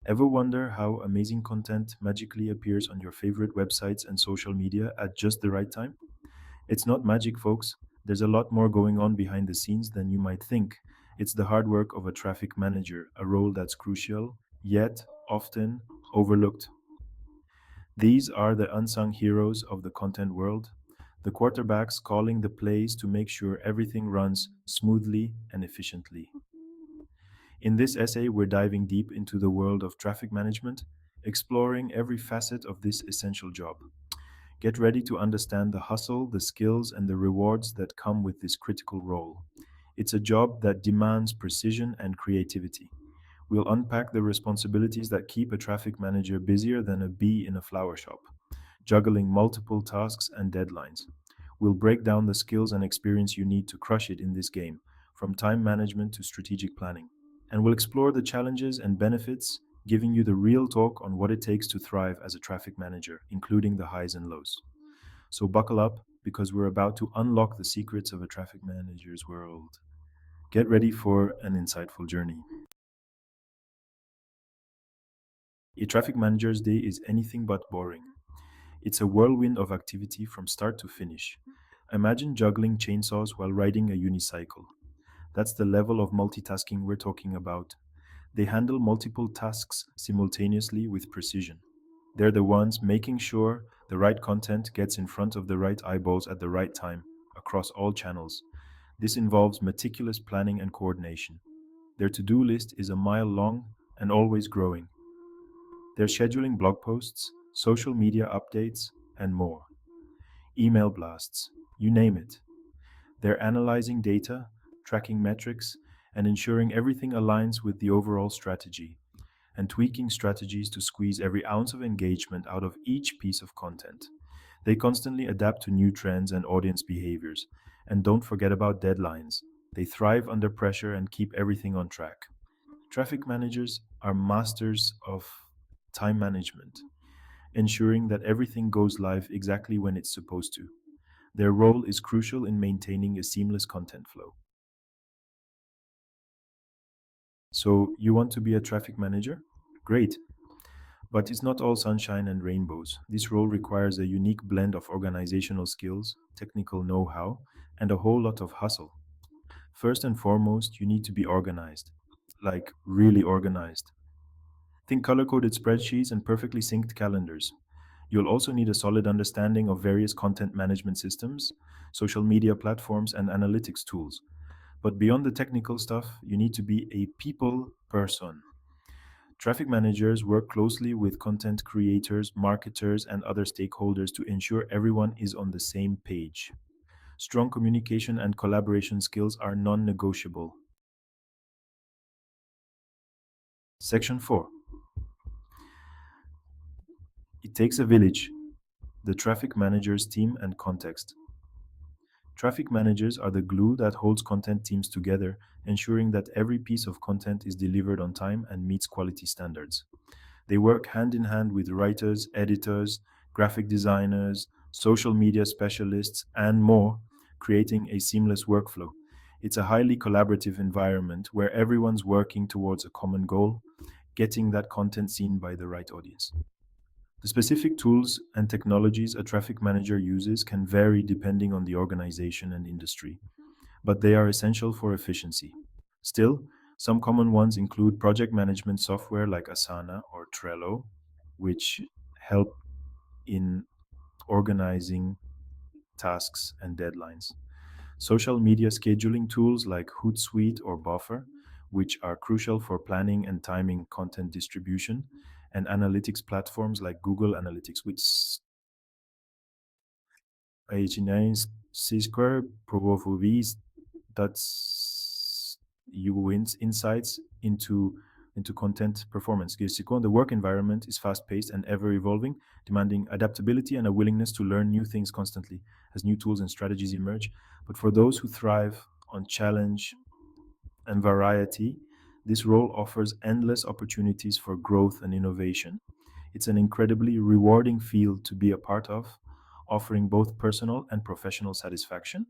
Ever wonder how amazing content magically appears on your favorite websites and social media at just the right time? It's not magic, folks. There's a lot more going on behind the scenes than you might think. It's the hard work of a traffic manager, a role that's crucial, yet often overlooked. These are the unsung heroes of the content world, the quarterbacks calling the plays to make sure everything runs smoothly and efficiently. In this essay, we're diving deep into the world of traffic management, exploring every facet of this essential job. Get ready to understand the hustle, the skills, and the rewards that come with this critical role. It's a job that demands precision and creativity. We'll unpack the responsibilities that keep a traffic manager busier than a bee in a flower shop, juggling multiple tasks and deadlines. We'll break down the skills and experience you need to crush it in this game, from time management to strategic planning. And we'll explore the challenges and benefits, giving you the real talk on what it takes to thrive as a traffic manager, including the highs and lows. So buckle up because we're about to unlock the secrets of a traffic manager's world. Get ready for an insightful journey. A traffic manager's day is anything but boring. It's a whirlwind of activity from start to finish. Imagine juggling chainsaws while riding a unicycle. That's the level of multitasking we're talking about. They handle multiple tasks simultaneously with precision. They're the ones making sure the right content gets in front of the right eyeballs at the right time across all channels. This involves meticulous planning and coordination. Their to do list is a mile long and always growing. They're scheduling blog posts, social media updates, and more. Email blasts, you name it. They're analyzing data, tracking metrics, and ensuring everything aligns with the overall strategy, and tweaking strategies to squeeze every ounce of engagement out of each piece of content. They constantly adapt to new trends and audience behaviors. And don't forget about deadlines. They thrive under pressure and keep everything on track. Traffic managers are masters of time management, ensuring that everything goes live exactly when it's supposed to. Their role is crucial in maintaining a seamless content flow. So, you want to be a traffic manager? Great. But it's not all sunshine and rainbows. This role requires a unique blend of organizational skills, technical know how, and a whole lot of hustle. First and foremost, you need to be organized, like really organized. Think color coded spreadsheets and perfectly synced calendars. You'll also need a solid understanding of various content management systems, social media platforms, and analytics tools. But beyond the technical stuff, you need to be a people person. Traffic managers work closely with content creators, marketers, and other stakeholders to ensure everyone is on the same page. Strong communication and collaboration skills are non negotiable. Section 4. It takes a village, the traffic manager's team and context. Traffic managers are the glue that holds content teams together, ensuring that every piece of content is delivered on time and meets quality standards. They work hand in hand with writers, editors, graphic designers, social media specialists, and more, creating a seamless workflow. It's a highly collaborative environment where everyone's working towards a common goal, getting that content seen by the right audience. The specific tools and technologies a traffic manager uses can vary depending on the organization and industry, but they are essential for efficiency. Still, some common ones include project management software like Asana or Trello, which help in organizing tasks and deadlines. Social media scheduling tools like Hootsuite or Buffer, which are crucial for planning and timing content distribution, and analytics platforms like Google Analytics, which H9 C-Square provides that you wins insights into content performance. Gesicon, the work environment is fast-paced and ever-evolving, demanding adaptability and a willingness to learn new things constantly as new tools and strategies emerge. But for those who thrive on challenge and variety, this role offers endless opportunities for growth and innovation. It's an incredibly rewarding field to be a part of, offering both personal and professional satisfaction.